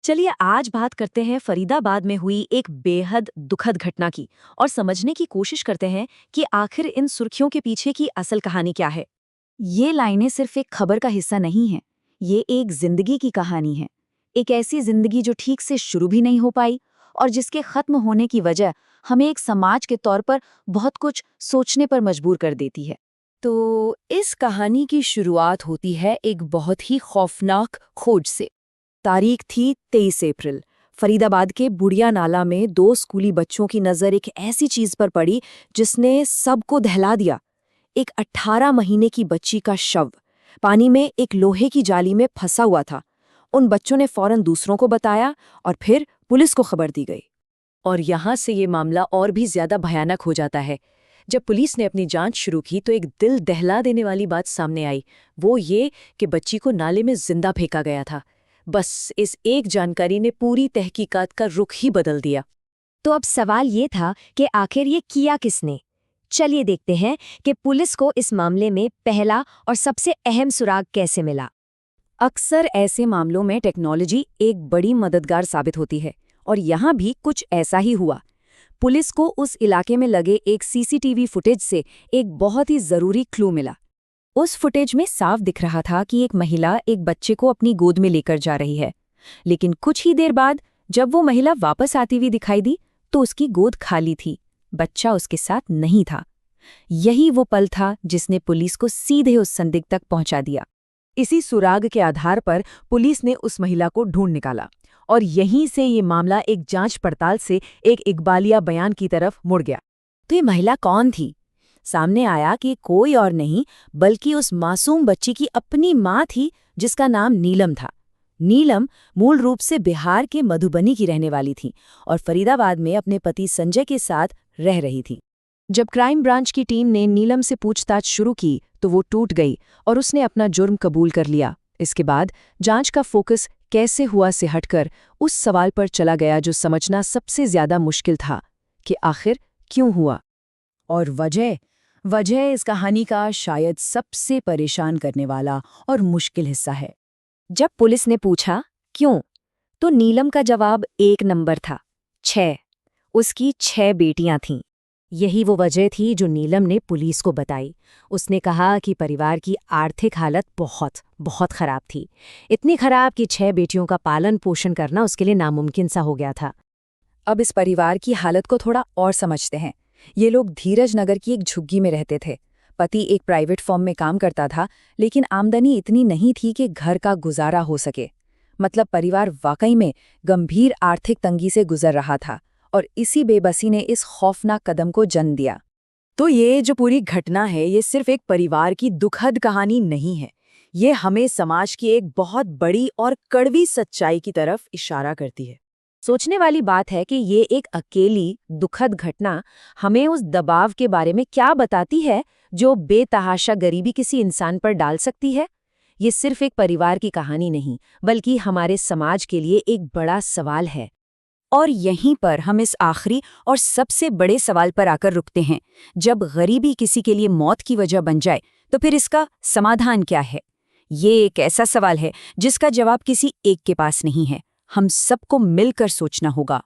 चलिए आज बात करते हैं फरीदाबाद में हुई एक बेहद दुखद घटना की और समझने की कोशिश करते हैं कि आखिर इन सुर्खियों के पीछे की असल कहानी क्या है। ये लाइनें सिर्फ एक खबर का हिस्सा नहीं हैं, ये एक जिंदगी की कहानी है। एक ऐसी जिंदगी जो ठीक से शुरू भी नहीं हो पाई और जिसके खत्म होने की वजह हमें एक समाज के तौर पर बहुत कुछ सोचने पर मजबूर कर देती है। तो इस कहानी की शुरुआत होती है एक बहुत ही खौफनाक खोज से। तारीख थी 23 अप्रैल। फरीदाबाद के बुढ़िया नाला में दो स्कूली बच्चों की नज़र एक ऐसी चीज पर पड़ी जिसने सबको दहला दिया। एक 18 महीने की बच्ची का शव पानी में एक लोहे की जाली में फंसा हुआ था। उन बच्चों ने फौरन दूसरों को बताया और फिर पुलिस को खबर दी गई। और यहाँ से ये मामला और भी ज्यादा भयानक हो जाता है। जब पुलिस ने अपनी जांच शुरू की तो एक दिल दहला देने वाली बात सामने आई। वो ये कि बच्ची को नाले में जिंदा फेंका गया था। बस इस एक जानकारी ने पूरी तहकीकात का रुख ही बदल दिया। तो अब सवाल ये था कि आखिर ये किया किसने। चलिए देखते हैं कि पुलिस को इस मामले में पहला और सबसे अहम सुराग कैसे मिला। अक्सर ऐसे मामलों में टेक्नोलॉजी एक बड़ी मददगार साबित होती है और यहाँ भी कुछ ऐसा ही हुआ। पुलिस को उस इलाके में लगे एक सीसीटीवी फुटेज से एक बहुत ही जरूरी क्लू मिला। उस फुटेज में साफ दिख रहा था कि एक महिला एक बच्चे को अपनी गोद में लेकर जा रही है, लेकिन कुछ ही देर बाद जब वो महिला वापस आती हुई दिखाई दी तो उसकी गोद खाली थी, बच्चा उसके साथ नहीं था। यही वो पल था जिसने पुलिस को सीधे उस संदिग्ध तक पहुंचा दिया। इसी सुराग के आधार पर पुलिस ने उस महिला को ढूंढ निकाला और यहीं से ये मामला एक जांच पड़ताल से एक इकबालिया बयान की तरफ मुड़ गया। तो ये महिला कौन थी? सामने आया कि कोई और नहीं बल्कि उस मासूम बच्ची की अपनी माँ थी जिसका नाम नीलम था। नीलम मूल रूप से बिहार के मधुबनी की रहने वाली थी और फरीदाबाद में अपने पति संजय के साथ रह रही थी। जब क्राइम ब्रांच की टीम ने नीलम से पूछताछ शुरू की तो वो टूट गई और उसने अपना जुर्म कबूल कर लिया। इसके बाद जांच का फोकस कैसे हुआ से हटकर उस सवाल पर चला गया जो समझना सबसे ज्यादा मुश्किल था कि आखिर क्यों हुआ। और वजह इस कहानी का शायद सबसे परेशान करने वाला और मुश्किल हिस्सा है। जब पुलिस ने पूछा क्यों, तो नीलम का जवाब एक नंबर था, 6। उसकी 6 बेटियां थीं। यही वो वजह थी जो नीलम ने पुलिस को बताई। उसने कहा कि परिवार की आर्थिक हालत बहुत बहुत खराब थी, इतनी खराब कि 6 बेटियों का पालन पोषण करना उसके लिए नामुमकिन सा हो गया था। अब इस परिवार की हालत को थोड़ा और समझते हैं। ये लोग धीरज नगर की एक झुग्गी में रहते थे। पति एक प्राइवेट फर्म में काम करता था, लेकिन आमदनी इतनी नहीं थी कि घर का गुजारा हो सके। मतलब परिवार वाकई में गंभीर आर्थिक तंगी से गुजर रहा था और इसी बेबसी ने इस खौफनाक कदम को जन्म दिया। तो ये जो पूरी घटना है ये सिर्फ एक परिवार की दुखद कहानी नहीं है, ये हमें समाज की एक बहुत बड़ी और कड़वी सच्चाई की तरफ इशारा करती है। सोचने वाली बात है कि ये एक अकेली दुखद घटना हमें उस दबाव के बारे में क्या बताती है जो बेतहाशा गरीबी किसी इंसान पर डाल सकती है। ये सिर्फ एक परिवार की कहानी नहीं बल्कि हमारे समाज के लिए एक बड़ा सवाल है। और यहीं पर हम इस आखिरी और सबसे बड़े सवाल पर आकर रुकते हैं। जब गरीबी किसी के लिए मौत की वजह बन जाए तो फिर इसका समाधान क्या है? ये एक ऐसा सवाल है जिसका जवाब किसी एक के पास नहीं है। हम सबको मिलकर सोचना होगा।